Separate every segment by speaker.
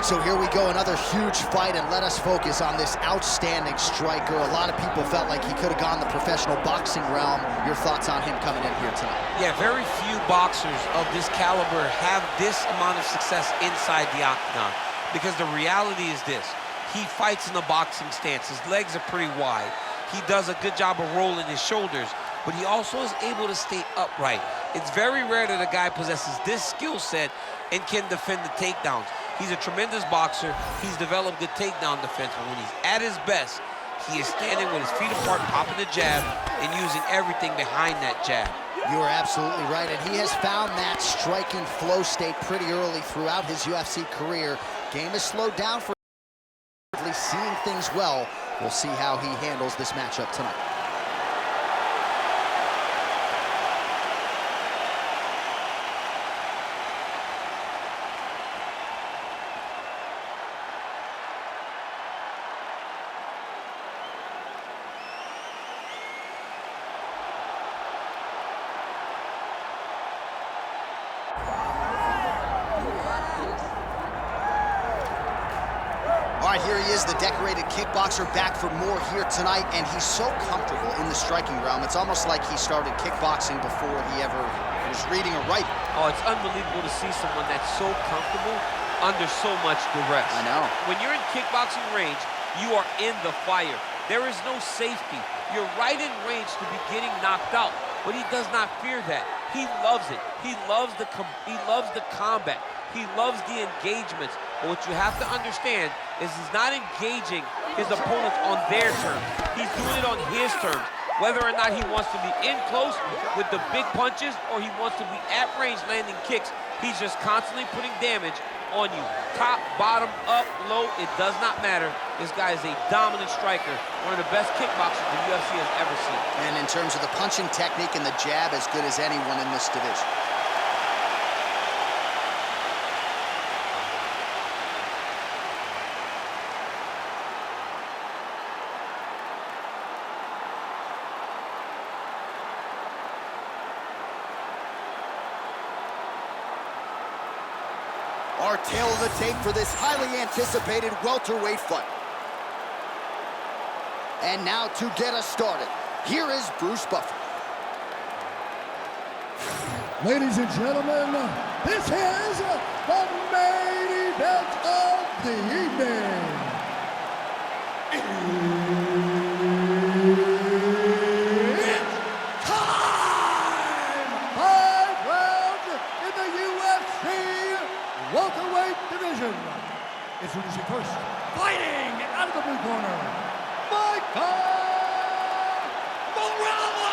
Speaker 1: right, so here we go, another huge fight, and let us focus on this outstanding striker. A lot of people felt like he could have gone the professional boxing realm. Your thoughts on him coming in here tonight?
Speaker 2: Yeah, very few boxers of this caliber have this amount of success inside the octagon, because the reality is this. He fights in the boxing stance. His legs are pretty wide. He does a good job of rolling his shoulders, but he also is able to stay upright. It's very rare that a guy possesses this skill set and can defend the takedowns. He's a tremendous boxer. He's developed good takedown defense, but when he's at his best, he is standing with his feet apart, popping the jab, and using everything behind that jab.
Speaker 1: You are absolutely right, and he has found that striking flow state pretty early throughout his UFC career. Game has slowed down for him, seeing things well. We'll see how he handles this matchup tonight. All right, here he is, the decorated kickboxer, back for more here tonight, and he's so comfortable in the striking realm. It's almost like he started kickboxing before he ever was reading or writing.
Speaker 2: Oh, it's unbelievable to see someone that's so comfortable under so much duress.
Speaker 1: I know.
Speaker 2: When you're in kickboxing range, you are in the fire. There is no safety. You're right in range to be getting knocked out, but he does not fear that. He loves it. He loves the combat. He loves the engagements. But what you have to understand is he's not engaging his opponents on their terms. He's doing it on his terms. Whether or not he wants to be in close with the big punches or he wants to be at range landing kicks, he's just constantly putting damage on you. Top, bottom, up, low, it does not matter. This guy is a dominant striker, one of the best kickboxers the UFC has ever seen.
Speaker 1: And in terms of the punching technique and the jab, as good as anyone in this division. Our tail of the tape for this highly anticipated welterweight fight. And now to get us started, here is Bruce Buffer.
Speaker 3: Ladies and gentlemen, this is the main event of the evening. It's time! 5 rounds in the UFC welterweight division. Introducing first, fighting out of the blue corner, Michael Morales!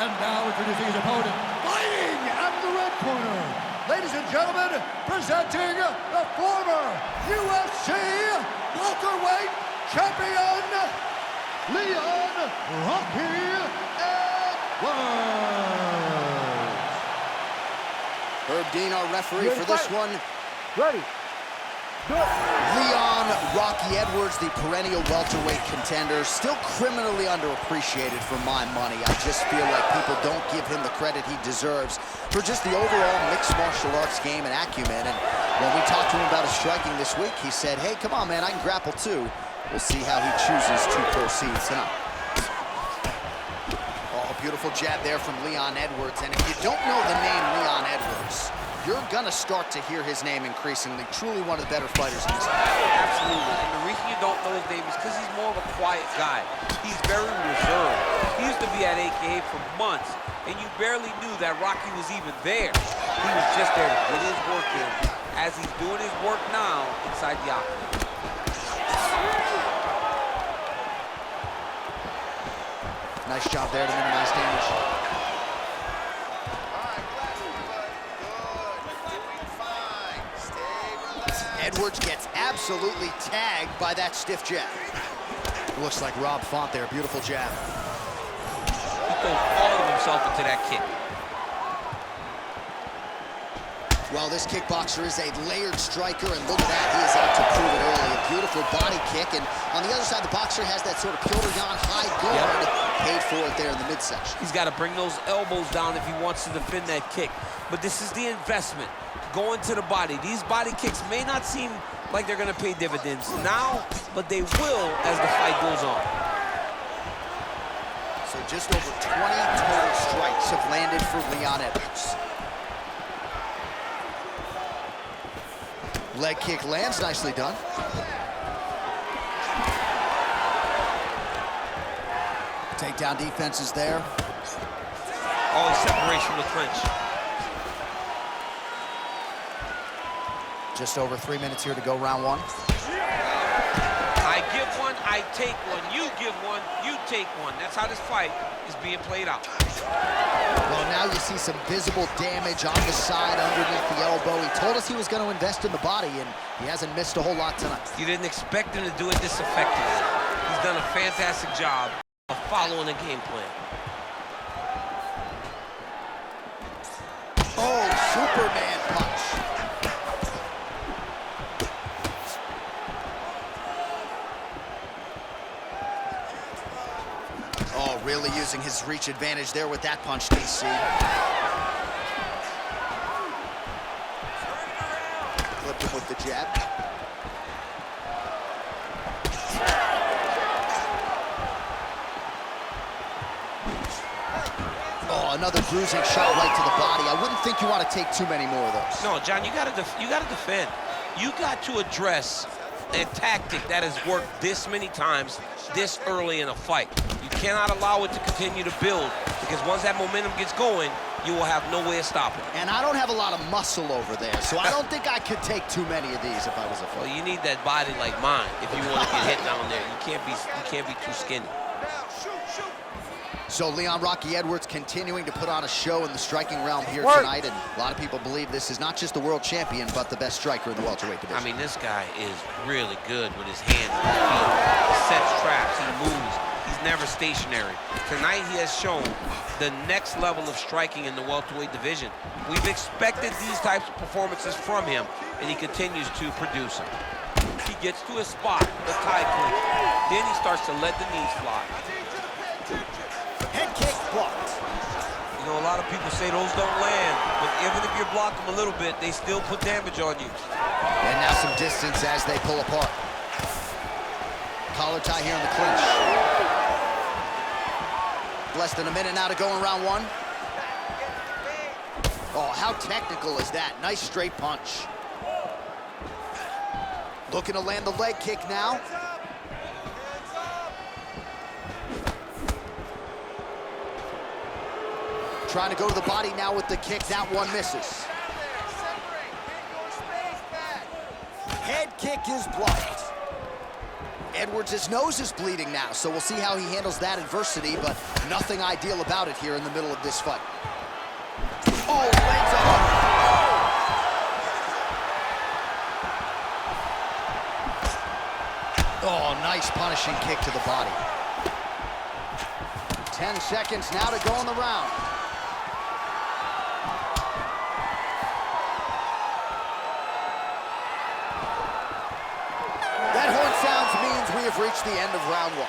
Speaker 3: And now introducing his opponent, fighting out of the red corner, ladies and gentlemen, presenting the former UFC welterweight champion, Leon Rocky Edwards.
Speaker 1: Herb Dean, our referee for this one.
Speaker 3: Ready. Go.
Speaker 1: Leon Rocky Edwards, the perennial welterweight contender, still criminally underappreciated for my money. I just feel like people don't give him the credit he deserves for just the overall mixed martial arts game and acumen. And when we talked to him about his striking this week, he said, hey, come on, man, I can grapple too. We'll see how he chooses to proceed tonight. Oh, beautiful jab there from Leon Edwards. And if you don't know the name Leon Edwards, you're gonna start to hear his name increasingly. Truly one of the better fighters in this game.
Speaker 2: Absolutely, and the reason you don't know his name is because he's more of a quiet guy. He's very reserved. He used to be at AKA for months, and you barely knew that Rocky was even there. He was just there to get his work in, as he's doing his work now inside the octagon.
Speaker 1: Nice job there to minimize damage. Edwards gets absolutely tagged by that stiff jab. Looks like Rob Font there, beautiful jab.
Speaker 2: He throws all of himself into that kick.
Speaker 1: Well, this kickboxer is a layered striker, and look at that, he is out to prove it early. A beautiful body kick, and on the other side, the boxer has that sort of Piotr Jan high guard, paid for it there in the midsection.
Speaker 2: He's got to bring those elbows down if he wants to defend that kick. But this is the investment. going to the body. These body kicks may not seem like they're going to pay dividends now, but they will as the fight goes on.
Speaker 1: So just over 20 total strikes have landed for Leon Edwards. Leg kick lands, nicely done. Takedown defense is there.
Speaker 2: Always separates from the clinch.
Speaker 1: Just over 3 minutes here to go, round one.
Speaker 2: I give one, I take one. You give one, you take one. That's how this fight is being played out.
Speaker 1: Well, now you see some visible damage on the side underneath the elbow. He told us he was going to invest in the body, and he hasn't missed a whole lot tonight.
Speaker 2: You didn't expect him to do it this effectively. He's done a fantastic job of following the game plan.
Speaker 1: Oh, Superman punch. Oh, really using his reach advantage there with that punch, DC. Flipped him with the jab. Oh, another bruising shot right to the body. I wouldn't think you want to take too many more of those.
Speaker 2: No, John, you gotta defend. You got to address a tactic that has worked this many times this early in a fight. You cannot allow it to continue to build, because once that momentum gets going, you will have no way of stopping it.
Speaker 1: And I don't have a lot of muscle over there, so I don't think I could take too many of these if I was a fighter.
Speaker 2: Well, you need that body like mine if you want to get hit down there. You can't be too skinny.
Speaker 1: So Leon Rocky Edwards continuing to put on a show in the striking realm here tonight, and a lot of people believe this is not just the world champion, but the best striker in the welterweight division.
Speaker 2: I mean, this guy is really good with his hands and his feet. He sets traps, he moves, he's never stationary. Tonight he has shown the next level of striking in the welterweight division. We've expected these types of performances from him, and he continues to produce them. He gets to his spot, the tie clinch. Then he starts to let the knees fly.
Speaker 1: Head kick blocked.
Speaker 2: You know, a lot of people say those don't land, but even if you block them a little bit, they still put damage on you.
Speaker 1: And now some distance as they pull apart. Collar tie here in the clinch. Less than a minute now to go in round one. Oh, how technical is that? Nice straight punch. Looking to land the leg kick now. Trying to go to the body now with the kick. That one misses. Head kick is blocked. Edwards' nose is bleeding now, so we'll see how he handles that adversity, but nothing ideal about it here in the middle of this fight. Oh, legs up. Oh, nice punishing kick to the body. 10 seconds now to go in the round. We have reached the end of round one.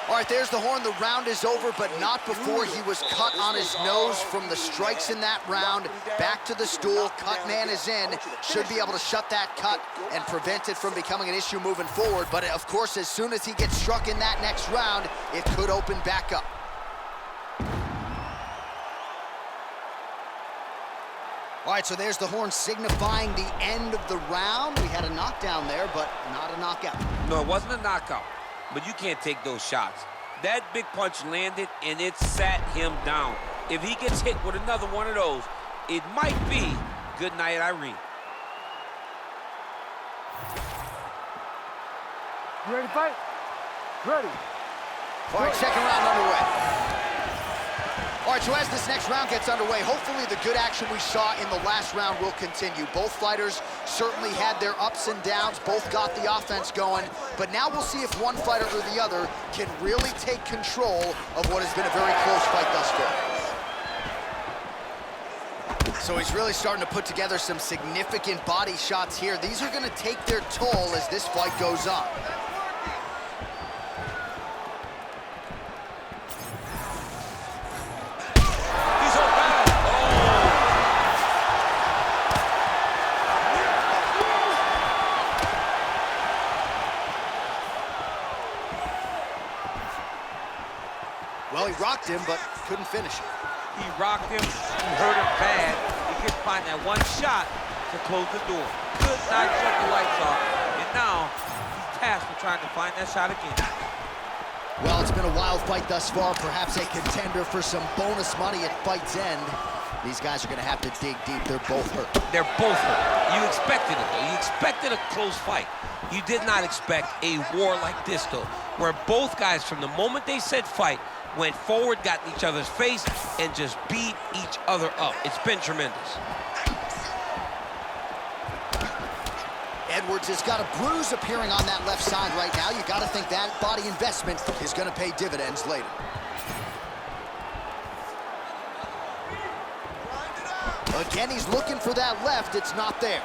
Speaker 1: All right, there's the horn. The round is over, but not before he was cut on his nose from the strikes in that round. Back to the stool. Cut man is in. Should be able to shut that cut and prevent it from becoming an issue moving forward. But, of course, as soon as he gets struck in that next round, it could open back up. All right, so there's the horn signifying the end of the round. We had a knockdown there, but not a knockout.
Speaker 2: No, it wasn't a knockout, but you can't take those shots. That big punch landed, and it sat him down. If he gets hit with another one of those, it might be good night, Irene.
Speaker 3: You ready to fight? Ready.
Speaker 1: All right, second round underway. All right, so as this next round gets underway, hopefully the good action we saw in the last round will continue. Both fighters certainly had their ups and downs, both got the offense going, but now we'll see if one fighter or the other can really take control of what has been a very close fight thus far. So he's really starting to put together some significant body shots here. These are going to take their toll as this fight goes on. Well, he rocked him, but couldn't finish it.
Speaker 2: He rocked him, he hurt him bad. He couldn't find that one shot to close the door. Could not shut the lights off. And now, he's tasked with trying to find that shot again.
Speaker 1: Well, it's been a wild fight thus far. Perhaps a contender for some bonus money at fight's end. These guys are going to have to dig deep. They're both hurt.
Speaker 2: They're both hurt. You expected it, though. You expected a close fight. You did not expect a war like this, though, where both guys, from the moment they said fight, went forward, got in each other's face, and just beat each other up. It's been tremendous.
Speaker 1: Edwards has got a bruise appearing on that left side right now. You got to think that body investment is going to pay dividends later. Again, he's looking for that left. It's not there.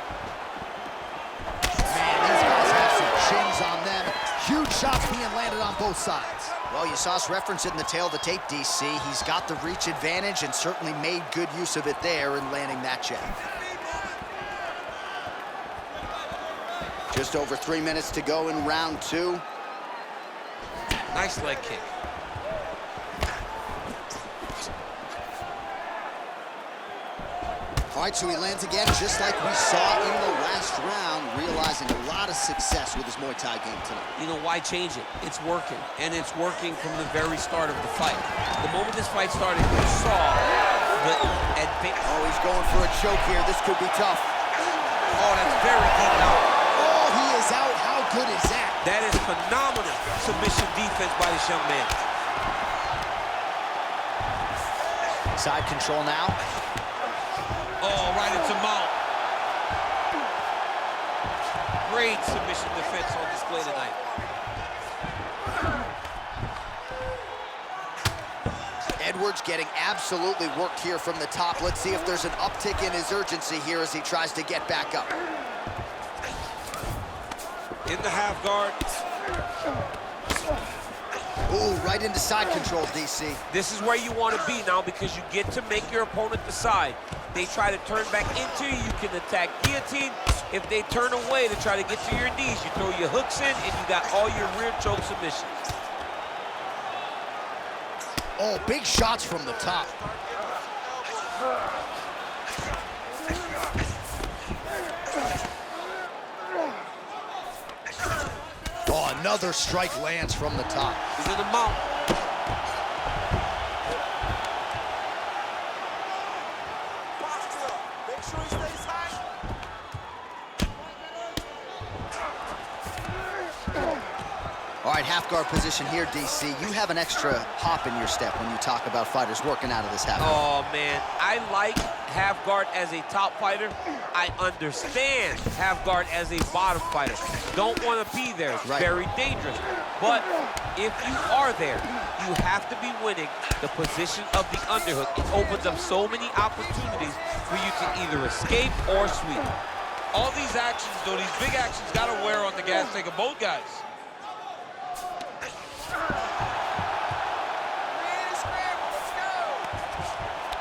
Speaker 1: Man, these guys have some chins on them. Huge shots being landed on both sides. Well, you saw us reference it in the tail of the tape, DC. He's got the reach advantage and certainly made good use of it there in landing that jab. Just over 3 minutes to go in round 2.
Speaker 2: Nice leg kick.
Speaker 1: All right, so he lands again, just like we saw in the last round, realizing a lot of success with his Muay Thai game tonight.
Speaker 2: You know, why change it? It's working, and it's working from the very start of the fight. The moment this fight started, you saw the advance.
Speaker 1: Oh, he's going for a choke here. This could be tough.
Speaker 2: Oh, that's very deep now.
Speaker 1: Oh, he is out. How good is that?
Speaker 2: That is phenomenal submission defense by this young man.
Speaker 1: Side control now.
Speaker 2: Oh, right into mount. Great submission defense on display tonight.
Speaker 1: Edwards getting absolutely worked here from the top. Let's see if there's an uptick in his urgency here as he tries to get back up.
Speaker 2: In the half guard.
Speaker 1: Ooh, right into side control, DC.
Speaker 2: This is where you want to be now because you get to make your opponent decide. They try to turn back into you, you can attack guillotine. If they turn away to try to get to your knees, you throw your hooks in and you got all your rear choke submissions.
Speaker 1: Oh, big shots from the top. Oh, another strike lands from the top.
Speaker 2: He's in the mount.
Speaker 4: Make sure he stays high.
Speaker 1: All right, half guard position here, DC. You have an extra hop in your step when you talk about fighters working out of this half guard.
Speaker 2: Oh, man. I like half guard as a top fighter. I understand half guard as a bottom fighter. Don't want to be there. It's very dangerous. But if you are there, you have to be winning the position of the underhook. It opens up so many opportunities for you to either escape or sweep. All these actions, though, these big actions, got to wear on the gas tank of both guys.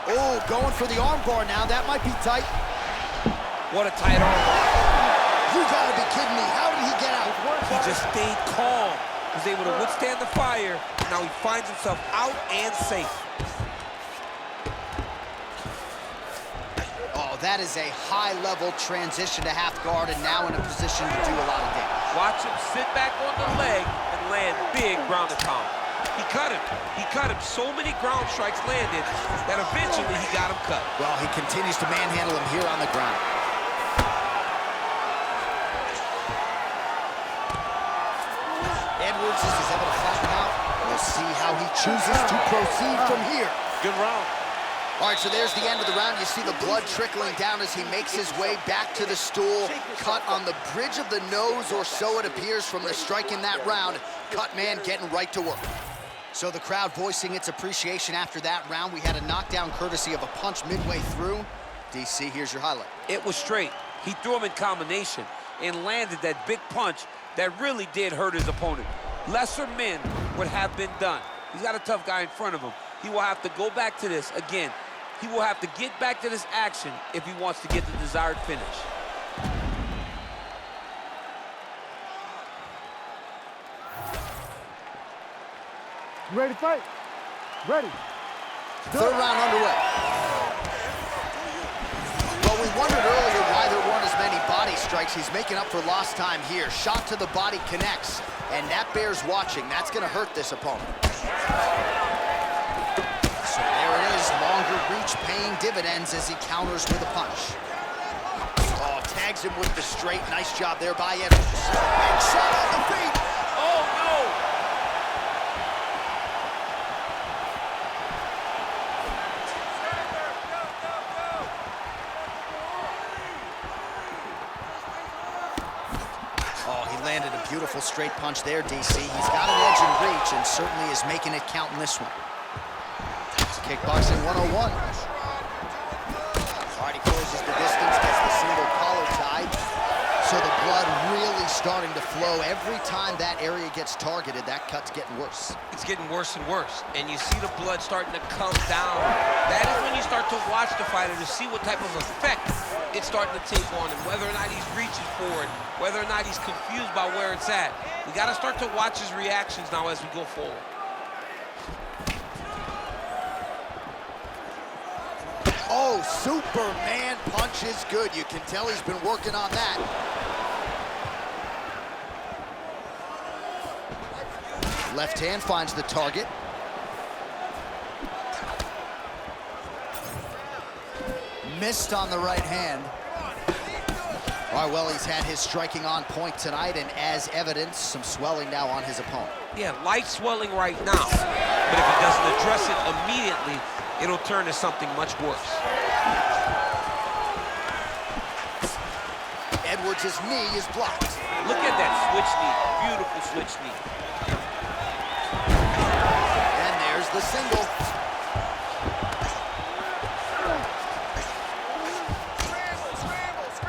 Speaker 1: Oh, going for the arm bar now. That might be tight.
Speaker 2: What a tight arm bar.
Speaker 1: You gotta be kidding me. How did he get out?
Speaker 2: He just stayed calm. Was able to withstand the fire. Now he finds himself out and safe.
Speaker 1: Oh, that is a high-level transition to half guard and now in a position to do a lot of damage.
Speaker 2: Watch him sit back on the leg and land big ground and pound. He cut him. He cut him. So many ground strikes landed that eventually he got him cut.
Speaker 1: Well, he continues to manhandle him here on the ground. Edwards is able to flatten out. We'll see how he chooses to proceed from here.
Speaker 2: Good round.
Speaker 1: All right, so there's the end of the round. You see the blood trickling down as he makes his way back to the stool. Cut on the bridge of the nose, or so it appears from the strike in that round. Cut man getting right to work. So the crowd voicing its appreciation after that round. We had a knockdown courtesy of a punch midway through. DC, here's your highlight.
Speaker 2: It was straight. He threw him in combination and landed that big punch that really did hurt his opponent. Lesser men would have been done. He's got a tough guy in front of him. He will have to go back to this again. He will have to get back to this action if he wants to get the desired finish.
Speaker 3: You ready to fight? Ready.
Speaker 1: Third round underway. Well, we wondered earlier why there weren't as many body strikes. He's making up for lost time here. Shot to the body connects, and that bears watching. That's going to hurt this opponent. So there it is, longer reach paying dividends as he counters with a punch. Oh, tags him with the straight. Nice job there by Edwards. And shot on the feet.
Speaker 2: Oh, no!
Speaker 1: Oh, he landed a beautiful straight punch there, DC. He's got an edge in reach and certainly is making it count in this one. Kickboxing 101. All right, he closes the distance, gets the single collar tied. So the blood really starting to flow. Every time that area gets targeted, that cut's getting worse.
Speaker 2: It's getting worse and worse, and you see the blood starting to come down. That is when you start to watch the fighter to see what type of effect it's starting to take on him, whether or not he's reaching forward, whether or not he's confused by where it's at. We got to start to watch his reactions now as we go forward.
Speaker 1: Oh, Superman punch is good. You can tell he's been working on that. Left hand finds the target. Missed on the right hand. All right, well, he's had his striking on point tonight, and as evidence, some swelling now on his opponent.
Speaker 2: Yeah, light swelling right now, but if he doesn't address it immediately, it'll turn to something much worse.
Speaker 1: Edwards' knee is blocked.
Speaker 2: Look at that switch knee, beautiful switch knee.
Speaker 1: And there's the single.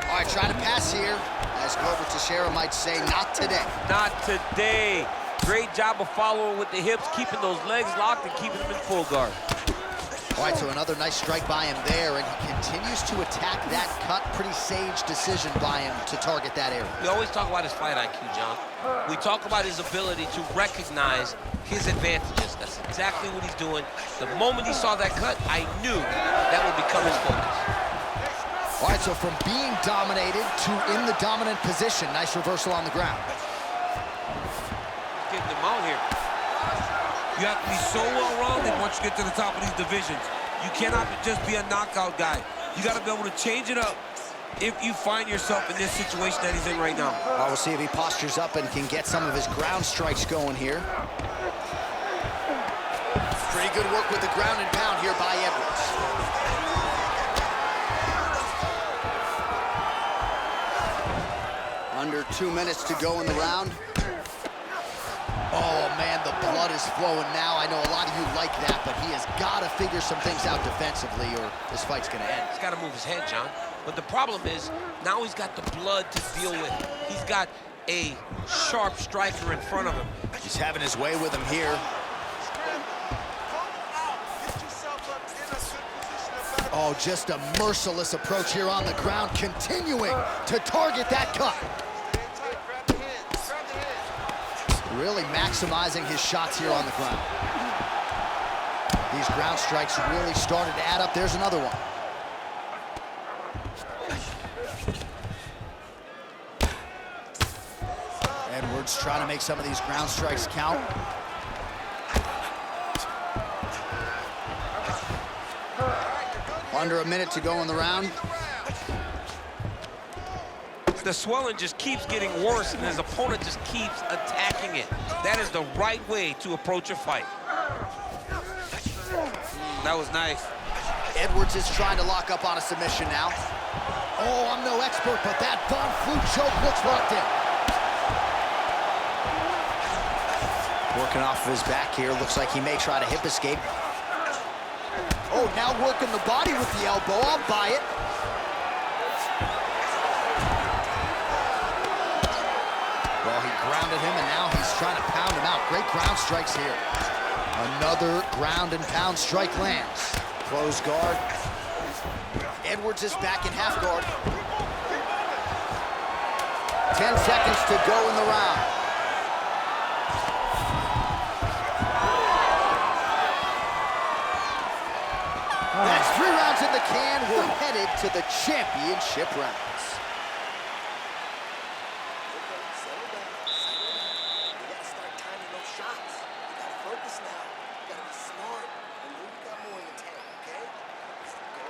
Speaker 1: All right, trying to pass here. As Glover Teixeira might say, not today.
Speaker 2: Not today. Great job of following with the hips, keeping those legs locked and keeping them in full guard.
Speaker 1: All right, so another nice strike by him there, and he continues to attack that cut. Pretty sage decision by him to target that area.
Speaker 2: We always talk about his fight IQ, John. We talk about his ability to recognize his advantages. That's exactly what he's doing. The moment he saw that cut, I knew that would become his focus.
Speaker 1: All right, so from being dominated to in the dominant position. Nice reversal on the ground.
Speaker 2: Getting them out here. You have to be so well-rounded once you get to the top of these divisions. You cannot just be a knockout guy. You got to be able to change it up if you find yourself in this situation that he's in right now.
Speaker 1: Well, we'll see if he postures up and can get some of his ground strikes going here. Pretty good work with the ground and pound here by Edwards. Under 2 minutes to go in the round. Oh, man, the blood is flowing now. I know a lot of you like that, but he has got to figure some things out defensively or this fight's going to end.
Speaker 2: He's got to move his head, John. But the problem is, now he's got the blood to deal with. He's got a sharp striker in front of him.
Speaker 1: He's having his way with him here. Oh, just a merciless approach here on the ground, continuing to target that cut. Really maximizing his shots here on the ground. These ground strikes really started to add up. There's another one. Edwards trying to make some of these ground strikes count. Under a minute to go in the round.
Speaker 2: The swelling just keeps getting worse, and his opponent just keeps attacking it. That is the right way to approach a fight. That was nice.
Speaker 1: Edwards is trying to lock up on a submission now. Oh, I'm no expert, but that Von Flue choke looks locked in. Working off of his back here. Looks like he may try to hip escape. Oh, now working the body with the elbow. I'll buy it. Well, he grounded him, and now he's trying to pound him out. Great ground strikes here. Another ground and pound strike lands. Close guard. Edwards is back in half guard. 10 seconds to go in the round. the can. We're headed to the championship rounds.
Speaker 4: Settle down, settle down. You gotta start timing those shots. You gotta focus now. You gotta be smart. I know you got more in the tank, okay? So go.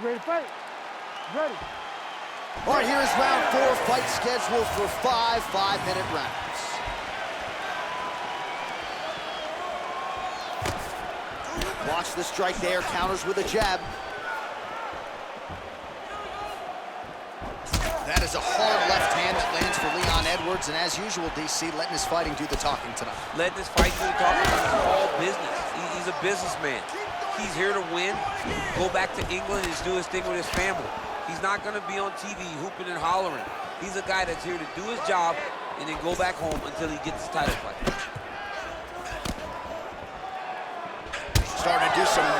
Speaker 3: Ready to fight? Ready.
Speaker 1: All right, here is round 4, fight scheduled for 5 5-minute rounds. Watch the strike there, counters with a jab. That is a hard left hand that lands for Leon Edwards, and as usual, DC letting his fighting do the talking tonight.
Speaker 2: Letting his fight do the talking. It's all business. He's a businessman. He's here to win, go back to England and do his thing with his family. He's not going to be on TV hooping and hollering. He's a guy that's here to do his job and then go back home until he gets his title fight.
Speaker 1: Starting to do some oh!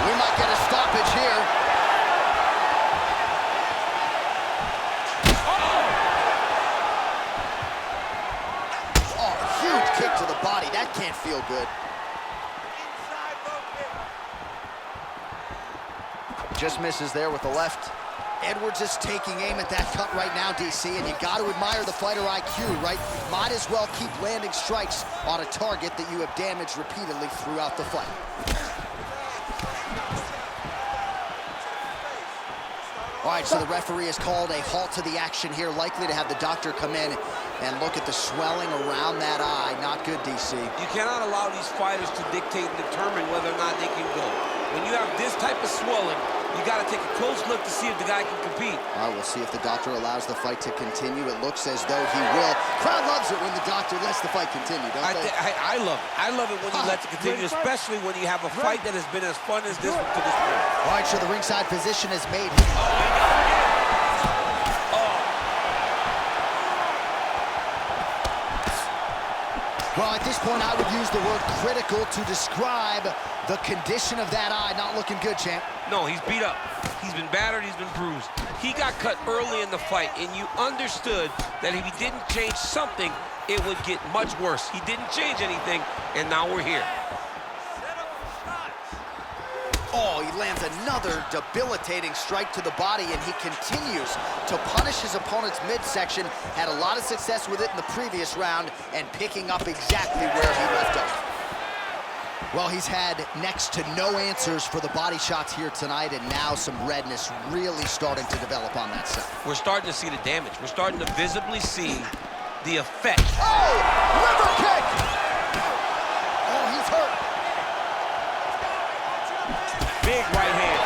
Speaker 1: We might get a stoppage here. Oh, huge kick to the body. That can't feel good. Just misses there with the left. Edwards is taking aim at that cut right now, DC, and you got to admire the fighter IQ, right? Might as well keep landing strikes on a target that you have damaged repeatedly throughout the fight. All right, so the referee has called a halt to the action here, likely to have the doctor come in and look at the swelling around that eye. Not good, DC.
Speaker 2: You cannot allow these fighters to dictate and determine whether or not they can go. When you have this type of swelling, you got to take a close look to see if the guy can compete.
Speaker 1: All right, we'll see if the doctor allows the fight to continue. It looks as though he will. Crowd loves it when the doctor lets the fight continue, don't they?
Speaker 2: I love it. I love it when he lets it continue, especially when you have a fight that has been as fun as this one to this point.
Speaker 1: All right, so the ringside physician has made. Well, at this point, I would use the word critical to describe the condition of that eye. Not looking good, champ.
Speaker 2: No, he's beat up. He's been battered, he's been bruised. He got cut early in the fight, and you understood that if he didn't change something, it would get much worse. He didn't change anything, and now we're here.
Speaker 1: Oh, he lands another debilitating strike to the body, and he continues to punish his opponent's midsection. Had a lot of success with it in the previous round and picking up exactly where he left off. Well, he's had next to no answers for the body shots here tonight, and now some redness really starting to develop on that side.
Speaker 2: We're starting to see the damage. We're starting to visibly see the effect.
Speaker 1: Oh, liver kick! Oh, he's hurt.
Speaker 2: Big right hand.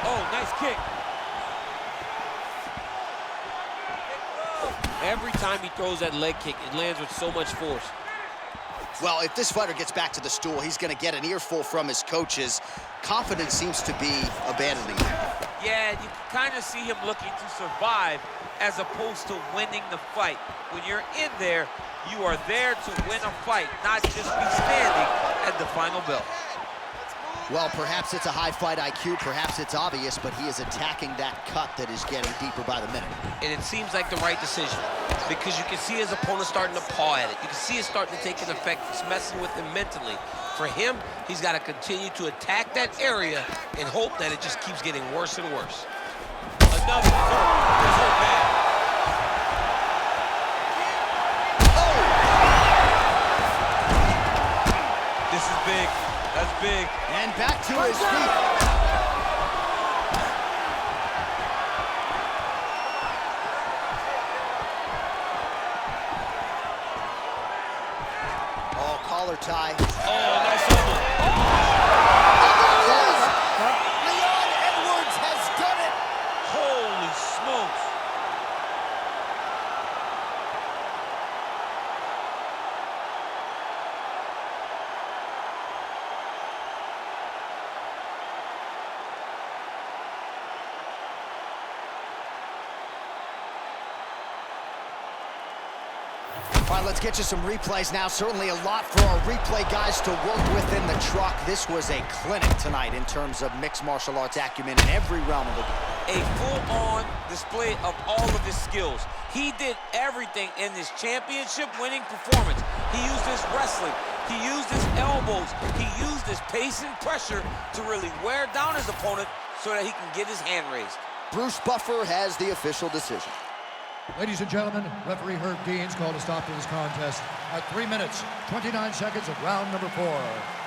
Speaker 2: Oh, nice kick. Every time he throws that leg kick, it lands with so much force.
Speaker 1: Well, if this fighter gets back to the stool, he's going to get an earful from his coaches. Confidence seems to be abandoning him.
Speaker 2: Yeah, you can kind of see him looking to survive as opposed to winning the fight. When you're in there, you are there to win a fight, not just be standing at the final bell.
Speaker 1: Well, perhaps it's a high fight IQ, perhaps it's obvious, but he is attacking that cut that is getting deeper by the minute.
Speaker 2: And it seems like the right decision because you can see his opponent starting to paw at it. You can see it starting to take an effect. It's messing with him mentally. For him, he's got to continue to attack that area and hope that it just keeps getting worse and worse. Another hurt bad.
Speaker 1: Oh!
Speaker 2: This is big. That's big.
Speaker 1: And back to his feet. Oh, collar tie.
Speaker 2: Oh, nice elbow.
Speaker 1: And there it is! Leon Edwards has done it!
Speaker 2: Holy smokes.
Speaker 1: right, let's get you some replays now. Certainly a lot for our replay guys to work with in the truck. This was a clinic tonight in terms of mixed martial arts acumen in every realm of the game.
Speaker 2: A full-on display of all of his skills. He did everything in this championship-winning performance. He used his wrestling. He used his elbows. He used his pace and pressure to really wear down his opponent so that he can get his hand raised.
Speaker 1: Bruce Buffer has the official decision.
Speaker 3: Ladies and gentlemen, referee Herb Dean's called a stop to this contest at 3 minutes, 29 seconds of round number 4.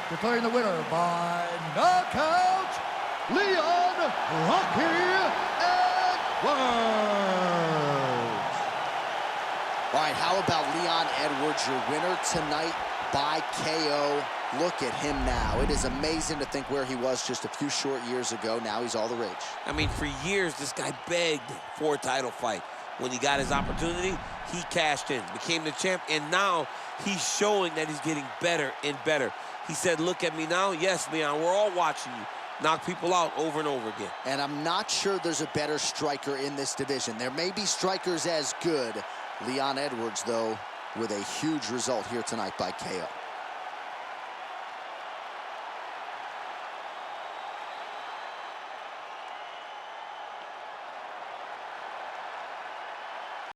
Speaker 3: Declaring the winner by knockout, Leon Rocky Edwards.
Speaker 1: All right, how about Leon Edwards, your winner tonight by KO? Look at him now. It is amazing to think where he was just a few short years ago. Now he's all the rage.
Speaker 2: I mean, for years, this guy begged for a title fight. When he got his opportunity, he cashed in, became the champ, and now he's showing that he's getting better and better. He said, look at me now. Yes, Leon, we're all watching you knock people out over and over again.
Speaker 1: And I'm not sure there's a better striker in this division. There may be strikers as good. Leon Edwards, though, with a huge result here tonight by KO.